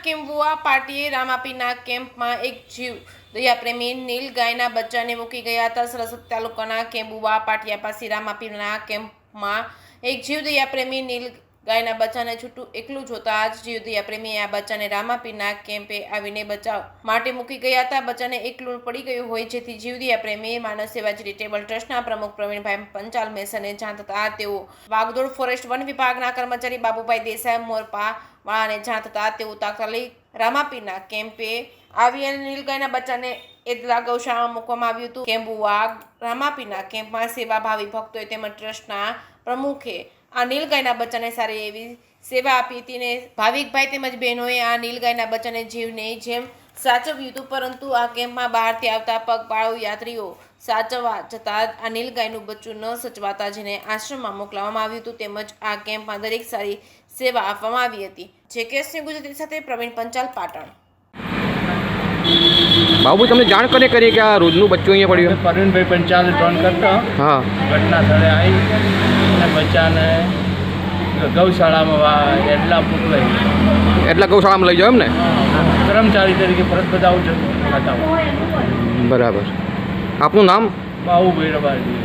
કેમ્બુઆ પાર્ટીએ રામાપીના કેમ્પમાં એક જીવ દયાપ્રેમી નીલ ગાયના બચ્ચાને મૂકી ગયા હતા। સરસ્વતી તાલુકાના કેમ્બુઆ પાટિયા પાસે રામાપીના કેમ્પમાં એક જીવ દયાપ્રેમી નીલ ગાયના બચ્ચાને છૂટું એકલું જોતા જ જીવ દયાપ્રેમીએ આ બચ્ચાને રામાપીના કેમ્પે આવીને બચાવ માટે મૂકી ગયા હતા। બચ્ચાને એકલું પડી ગયું હોય જેથી જીવ દયાપ્રેમી માનવ સેવા ચેરિટેબલ ટ્રસ્ટના પ્રમુખ પ્રવીણભાઈ પંચાલ મેસને જાણ થતાં તેઓ વાગદોડ ફોરેસ્ટ વન વિભાગના કર્મચારી બાબુભાઈ દેસાઈ મોરપા વાળાને જાણ થતાં તેઓ તાત્કાલિક રામાપીના કેમ્પે આવી અને નીલગાયના બચ્ચાને એદલા ગૌશાળામાં મૂકવામાં આવ્યું હતું। કેમ્બુઆ રામાપીના કેમ્પમાં સેવાભાવી ભક્તોએ તેમજ ટ્રસ્ટના પ્રમુખે આ નીલગાયના બચ્ચાને સારી એવી સેવા આપી હતી ને ભાવિકભાઈ તેમજ બહેનોએ આ નીલગાયના બચ્ચાને જીવની જેમ સાચવ્યું હતું, પરંતુ આ કેમ્પમાં બહારથી આવતા પગપાળુ યાત્રીઓ સાચવવા જતાં આ નીલગાયનું બચ્ચું ન સચવાતા જેને આશ્રમમાં મોકલવામાં આવ્યું હતું તેમજ આ કેમ્પમાં દરેક સારી સેવા આપવામાં આવી હતી। જેકેએસની ગુજરાતી સાથે પ્રવીણ પંચાલ, પાટણ। બાબુ તમને જાણ કરી કે આ રોજનું બચ્ચું અહીંયા પડ્યું? પ્રવીણભાઈ પંચાલે ફોન કરતો હા, ઘટના સ્થળે આવી અને બચ્ચાને ગૌશાળામાં એટલા મોકલાઈ એટલા ગૌશાળામાં લઈ જાઓ એમ ને? કર્મચારી તરીકે ફરજ બજાવું છું। બરાબર, આપનું નામ? બાબુભાઈ રબારી।